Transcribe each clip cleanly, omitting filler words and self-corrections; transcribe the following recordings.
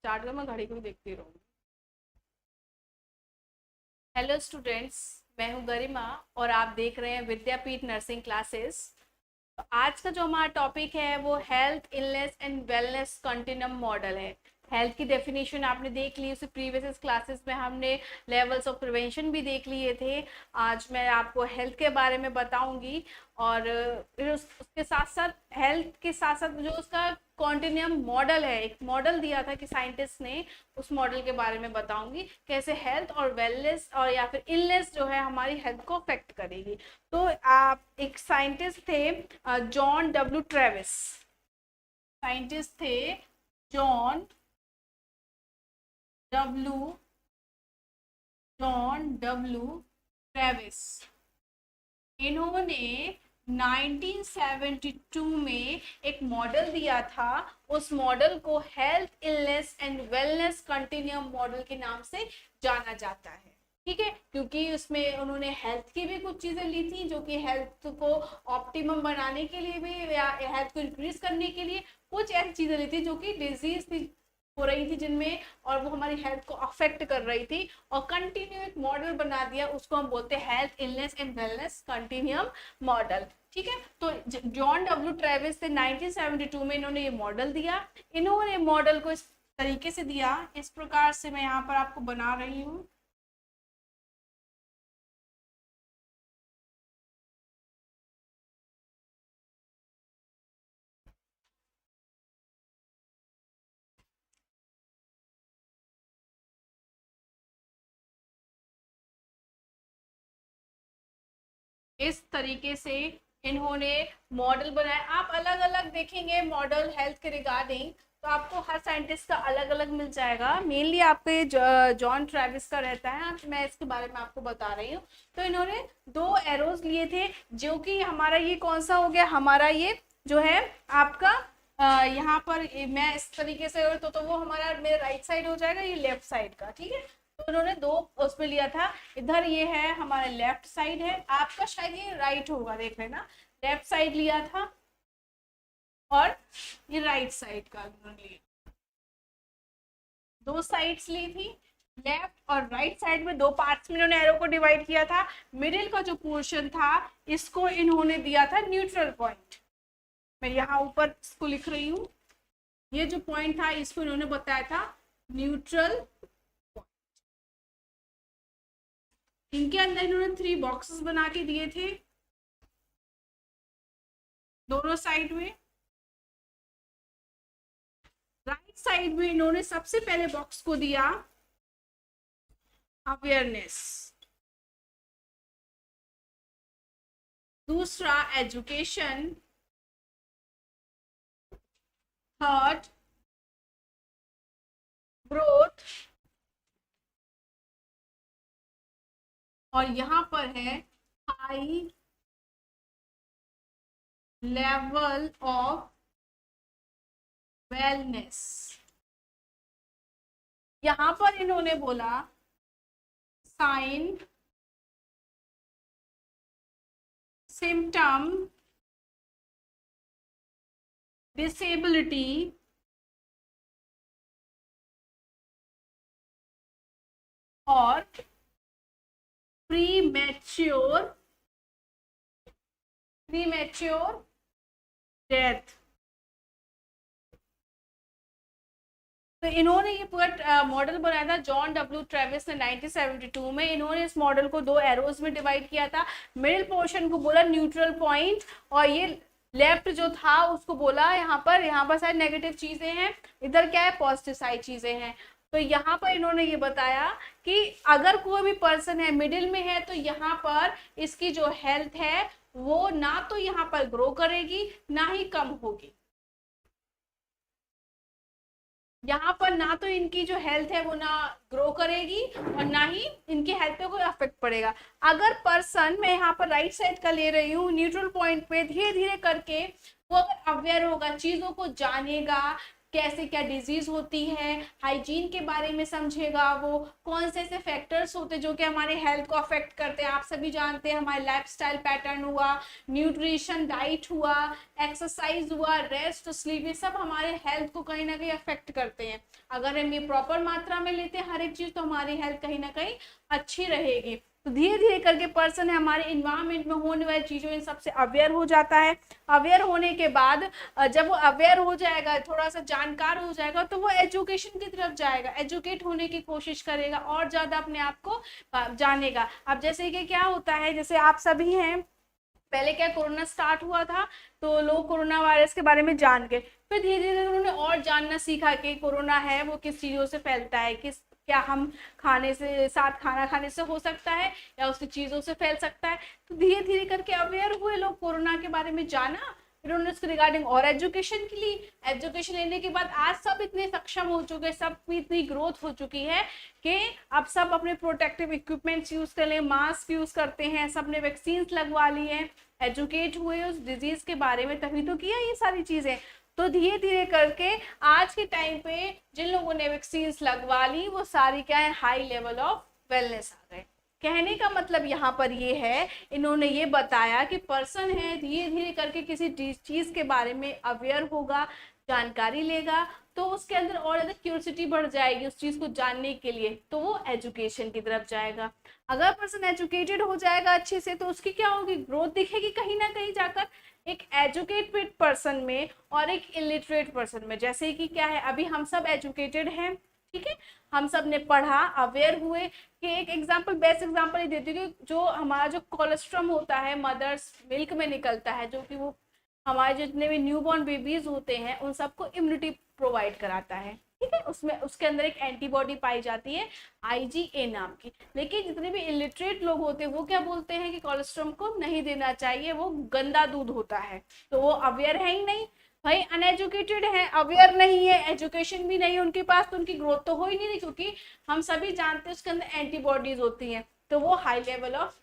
Start कर, मैं घड़ी को भी देखती रहूंगी। हेलो स्टूडेंट्स, मैं हूं गरिमा और आप देख रहे हैं विद्यापीठ नर्सिंग क्लासेस। तो आज का जो हमारा टॉपिक है वो health illness and wellness continuum model है। हेल्थ की डेफिनेशन आपने देख ली, उसे प्रीवियस क्लासेस में हमने लेवल्स ऑफ प्रिवेंशन भी देख लिए थे। आज मैं आपको हेल्थ के बारे में बताऊंगी और फिर उसके साथ साथ हेल्थ के साथ साथ जो उसका कॉन्टिन्यूम मॉडल है, एक मॉडल दिया था कि साइंटिस्ट ने, उस मॉडल के बारे में बताऊंगी कैसे हेल्थ और वेलनेस और या फिर इलनेस जो है हमारी हेल्थ को अफेक्ट करेगी। तो आप एक साइंटिस्ट थे जॉन डब्ल्यू ट्रेविस, साइंटिस्ट थे जॉन डब्ल्यू ट्रेविस। इन्होंने 1972 में एक मॉडल दिया था। उस मॉडल को health illness and wellness continuum model के नाम से जाना जाता है। ठीक है, क्योंकि उसमें उन्होंने हेल्थ की भी कुछ चीजें ली थी जो कि हेल्थ को ऑप्टिमम बनाने के लिए भी या हेल्थ को इंक्रीज करने के लिए कुछ ऐसी चीजें ली थी जो कि डिजीज थी हो रही थी जिनमें, और वो हमारी हेल्थ को अफेक्ट कर रही थी, और कंटिन्यू एक मॉडल बना दिया, उसको हम बोलते हैं health illness and wellness continuum model. ठीक है, तो जॉन डब्ल्यू ट्रेविस ने 1972 में इन्होंने ये मॉडल दिया। इन्होंने मॉडल को इस तरीके से दिया, इस प्रकार से मैं यहाँ पर आपको बना रही हूँ। इस तरीके से इन्होंने मॉडल बनाया। आप अलग अलग देखेंगे मॉडल हेल्थ के रिगार्डिंग, तो आपको हर साइंटिस्ट का अलग अलग मिल जाएगा। मेनली आपके जॉन ट्रेविस का रहता है, मैं इसके बारे में आपको बता रही हूँ। तो इन्होंने दो एरोज लिए थे, जो कि हमारा ये कौन सा हो गया, हमारा ये जो है आपका यहाँ पर मैं इस तरीके से तो वो हमारा मेरा राइट साइड हो जाएगा, ये लेफ्ट साइड का। ठीक है, तो उन्होंने दो उसमें लिया था। इधर ये है हमारा लेफ्ट साइड है, आपका शायद ये राइट होगा, देख लेना। लेफ्ट साइड लिया था और ये राइट साइड का उन्होंने लिया, दो साइड्स ली थी। लेफ्ट और राइट साइड में दो पार्ट्स में इन्होंने एरो को डिवाइड किया था। मिडिल का जो पोर्शन था इसको इन्होंने दिया था न्यूट्रल पॉइंट। मैं यहाँ ऊपर इसको लिख रही हूँ, ये जो पॉइंट था इसको इन्होंने बताया था न्यूट्रल। इनके अंदर इन्होंने 3 बॉक्सेस बना के दिए थे दोनों साइड में। राइट साइड में इन्होंने सबसे पहले बॉक्स को दिया अवेयरनेस, दूसरा एजुकेशन, थर्ड ग्रोथ, और यहां पर है हाई लेवल ऑफ वेलनेस। यहां पर इन्होंने बोला साइन, सिम्टम, डिसेबिलिटी और प्रीमेच्योर डेथ। तो इन्होंने ये पूरा मॉडल बनाया था जॉन डब्ल्यू ट्रेविस ने 1972 में। इन्होंने इस मॉडल को दो एरोज में डिवाइड किया था। मिडिल पोर्शन को बोला न्यूट्रल पॉइंट, और ये लेफ्ट जो था उसको बोला यहाँ पर शायद नेगेटिव चीजें हैं, इधर क्या है पॉजिटिव साइड चीजें हैं। तो यहाँ पर इन्होंने ये बताया कि अगर कोई भी पर्सन है मिडिल में है तो यहाँ पर इसकी जो हेल्थ है वो ना तो यहाँ पर ग्रो करेगी ना ही कम होगी। यहाँ पर ना तो इनकी जो हेल्थ है वो ना ग्रो करेगी और ना ही इनकी हेल्थ पे कोई अफेक्ट पड़ेगा। अगर पर्सन, मैं यहाँ पर राइट साइड का ले रही हूँ, न्यूट्रल पॉइंट पे धीरे धीरे करके वो अगर अवेयर होगा, चीजों को जानेगा, कैसे क्या डिजीज होती है, हाइजीन के बारे में समझेगा, वो कौन से ऐसे फैक्टर्स होते हैं जो कि हमारे हेल्थ को अफेक्ट करते हैं। आप सभी जानते हैं हमारे लाइफस्टाइल पैटर्न हुआ, न्यूट्रिशन डाइट हुआ, एक्सरसाइज हुआ, रेस्ट स्लीप, ये सब हमारे हेल्थ को कहीं ना कहीं अफेक्ट करते हैं। अगर हम ये प्रॉपर मात्रा में लेते हैं हर एक चीज तो हमारी हेल्थ कहीं ना कहीं अच्छी रहेगी। तो धीरे धीरे करके पर्सन है हमारे इन्वायरमेंट में होने वाली चीजों इन सबसे अवेयर हो जाता है। अवेयर होने के बाद जब वो अवेयर हो जाएगा, थोड़ा सा जानकार हो जाएगा, तो वो एजुकेशन की तरफ जाएगा, एजुकेट होने की कोशिश करेगा और ज्यादा अपने आप को जानेगा। अब जैसे कि क्या होता है, जैसे आप सभी हैं, पहले क्या कोरोना स्टार्ट हुआ था तो लोग कोरोना वायरस के बारे में जान गए, फिर धीरे धीरे उन्होंने और जानना सीखा कि कोरोना है वो किस चीजों से फैलता है, किस क्या हम खाने से साथ खाना खाने से हो सकता है या उसकी चीजों से फैल सकता है। तो धीरे धीरे करके अवेयर हुए लोग, कोरोना के बारे में जाना, फिर उन्होंने उसके रिगार्डिंग और एजुकेशन के लिए, एजुकेशन लेने के बाद आज सब इतने सक्षम हो चुके हैं, सब की इतनी ग्रोथ हो चुकी है कि अब सब अपने प्रोटेक्टिव इक्विपमेंट्स यूज कर ले, मास्क यूज करते हैं, सब ने वैक्सीन लगवा ली है, एजुकेट हुए उस डिजीज के बारे में, तभी तो किया ये सारी चीजें। तो धीरे धीरे करके आज के टाइम पे जिन लोगों ने वैक्सीन लगवा ली वो सारी क्या है, हाई लेवल ऑफ वेलनेस आ गए। कहने का मतलब यहाँ पर ये है, इन्होंने ये बताया कि पर्सन है धीरे धीरे करके किसी चीज के बारे में अवेयर होगा, जानकारी लेगा, तो उसके अंदर और ज्यादा क्यूरियोसिटी बढ़ जाएगी उस चीज को जानने के लिए, तो वो एजुकेशन की तरफ जाएगा। अगर पर्सन एजुकेटेड हो जाएगा अच्छे से तो उसकी क्या होगी, ग्रोथ दिखेगी कहीं ना कहीं जाकर एक एजुकेटेड पर्सन में और एक इलिटरेट पर्सन में। जैसे कि क्या है, अभी हम सब एजुकेटेड हैं, ठीक है, हम सब ने पढ़ा, अवेयर हुए कि एक एग्जांपल, बेस्ट एग्जांपल ये देती हूँ कि जो हमारा जो कोलेस्ट्रॉम होता है मदर्स मिल्क में निकलता है, जो कि वो हमारे जितने भी न्यूबॉर्न बेबीज होते हैं उन सबको इम्यूनिटी प्रोवाइड कराता है, ठीक है, उसमें उसके अंदर एक एंटीबॉडी पाई जाती है IgA नाम की। लेकिन जितने भी इलिटरेट लोग होते हैं वो क्या बोलते हैं कि कोलेस्ट्रॉल को नहीं देना चाहिए, वो गंदा दूध होता है। तो वो अवेयर है ही नहीं भाई, अनएजुकेटेड है, अवेयर नहीं है, एजुकेशन भी नहीं है उनके पास, तो उनकी ग्रोथ तो हो ही नहीं रही, क्योंकि हम सभी जानते हैं उसके अंदर एंटीबॉडीज होती हैं, तो वो हाई लेवल ऑफ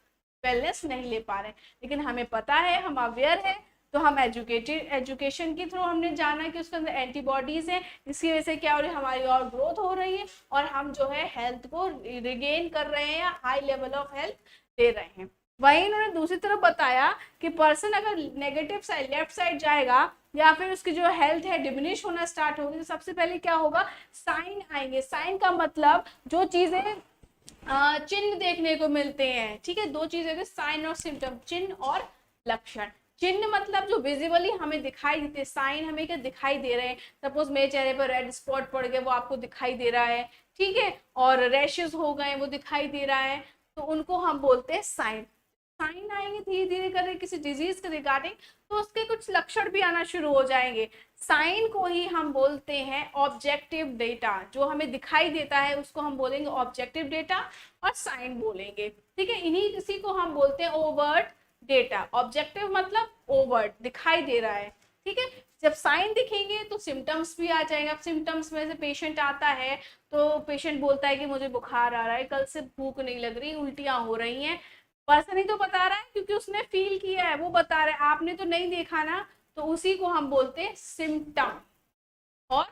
वेलनेस नहीं ले पा रहे। लेकिन हमें पता है, हम अवेयर है, तो हम एजुकेशन के थ्रू हमने जाना कि उसके अंदर एंटीबॉडीज हैं, जिसकी वजह से क्या हो रही है, हमारी और ग्रोथ हो रही है और हम जो है हेल्थ को रिगेन कर रहे हैं या हाई लेवल ऑफ हेल्थ दे रहे हैं। वहीं इन्होंने दूसरी तरफ बताया कि पर्सन अगर नेगेटिव साइड, लेफ्ट साइड जाएगा या फिर उसकी जो हेल्थ है डिमिनिश होना स्टार्ट होगी, तो सबसे पहले क्या होगा, साइन आएंगे। साइन का मतलब जो चीजें चिन्ह देखने को मिलते हैं, ठीक है, दो चीजें, साइन और सिम्टम, चिन्ह और लक्षण। चिन्ह मतलब जो विजिबली हमें दिखाई देते हैं, साइन हमें क्या दिखाई दे रहे हैं, सपोज मेरे चेहरे पर रेड स्पॉट पड़ गए वो आपको दिखाई दे रहा है, ठीक है, और रैशेस हो गए वो दिखाई दे रहा है, तो उनको हम बोलते हैं साइन। साइन आएंगे धीरे धीरे करके किसी डिजीज के रिगार्डिंग, तो उसके कुछ लक्षण भी आना शुरू हो जाएंगे। साइन को ही हम बोलते हैं ऑब्जेक्टिव डेटा, जो हमें दिखाई देता है उसको हम बोलेंगे ऑब्जेक्टिव डेटा और साइन बोलेंगे, ठीक है। इन्हीं किसी को हम बोलते हैं ओवर्ट डेटा। ऑब्जेक्टिव मतलब ओवर्ट, दिखाई दे रहा है, ठीक है। जब साइन दिखेंगे तो सिम्टम्स भी आ जाएंगे। अब सिम्टम्स में से पेशेंट आता है तो पेशेंट बोलता है कि मुझे बुखार आ रहा है, कल से भूख नहीं लग रही, उल्टियां हो रही हैं। पर्सन ही तो बता रहा है क्योंकि उसने फील किया है, वो बता रहा है, आपने तो नहीं देखा ना, तो उसी को हम बोलते हैं सिम्टम। और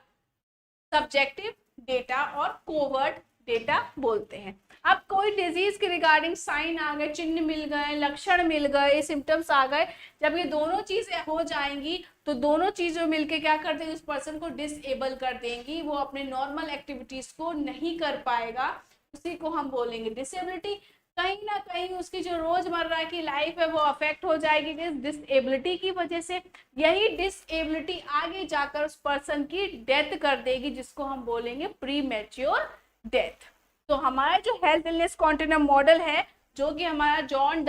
सब्जेक्टिव डेटा और कोवर्ट डेटा बोलते हैं। अब कोई डिजीज के रिगार्डिंग साइन आ गए, चिन्ह मिल गए, लक्षण मिल गए, सिम्टम्स आ गए, जब ये दोनों चीजें हो जाएंगी तो दोनों चीजें मिलके क्या कर देंगे, उस पर्सन को डिसेबल कर देंगी, वो अपने नॉर्मल एक्टिविटीज को नहीं कर पाएगा, उसी को हम बोलेंगे डिसेबिलिटी। कहीं ना कहीं उसकी जो रोजमर्रा की लाइफ है वो अफेक्ट हो जाएगी डिसेबिलिटी की वजह से। यही डिसेबिलिटी आगे जाकर उस पर्सन की डेथ कर देगी, जिसको हम बोलेंगे प्री मैच्योर डेथ। तो हमारा जो हेल्थ इलनेस कॉन्टिन्यूम मॉडल है, जो कि हमारा जॉन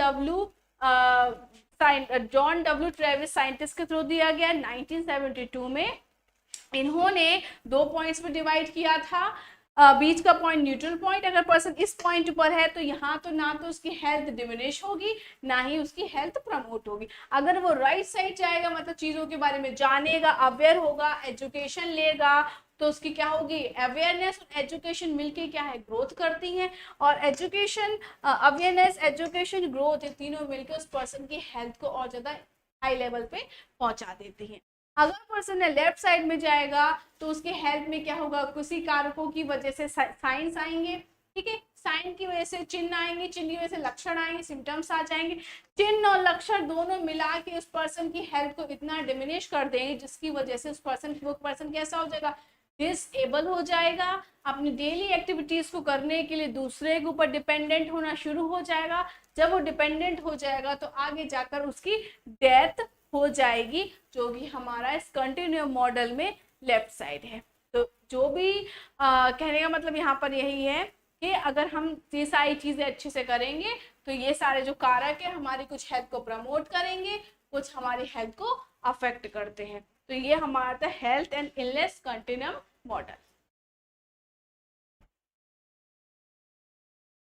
डब्ल्यू ट्रेविस साइंटिस्ट के थ्रू दिया गया 1972 में। इन्होंने 2 पॉइंट्स में डिवाइड किया था। बीच का पॉइंट न्यूट्रल पॉइंट, अगर पर्सन इस पॉइंट पर है तो यहाँ तो ना तो उसकी हेल्थ डिमिनिश होगी ना ही उसकी हेल्थ प्रमोट होगी। अगर वो राइट साइड जाएगा, मतलब चीजों के बारे में जानेगा, अवेयर होगा, एजुकेशन लेगा, तो उसकी क्या होगी, अवेयरनेस और एजुकेशन मिलके क्या है, ग्रोथ करती है। और एजुकेशन, अवेयरनेस, एजुकेशन, ग्रोथ, ये तीनों मिलकर उस पर्सन की हेल्थ को और ज्यादा हाई लेवल पे पहुंचा देती है। अगर पर्सन ने लेफ्ट साइड में जाएगा तो उसके हेल्थ में क्या होगा, किसी कारकों की वजह से साइंस आएंगे, ठीक है, साइन की वजह से चिन्ह आएंगे, चिन्ह की वजह से लक्षण आएंगे, सिम्टम्स आ जाएंगे। चिन्ह और लक्षण दोनों मिला के उस पर्सन की हेल्थ को इतना डिमिनिश कर देंगे जिसकी वजह से वो पर्सन कैसा हो जाएगा, डिसेबल हो जाएगा, अपनी डेली एक्टिविटीज को करने के लिए दूसरे के ऊपर डिपेंडेंट होना शुरू हो जाएगा। जब वो डिपेंडेंट हो जाएगा तो आगे जाकर उसकी डेथ हो जाएगी, जो कि हमारा इस कंटिन्यूम मॉडल में लेफ्ट साइड है। तो जो भी कहने का मतलब यहाँ पर यही है कि अगर हम ये सारी चीजें अच्छे से करेंगे तो ये सारे जो कारक है हमारी कुछ हेल्थ को प्रमोट करेंगे, कुछ हमारी हेल्थ को अफेक्ट करते हैं। तो ये हमारा था health and illness continuum model.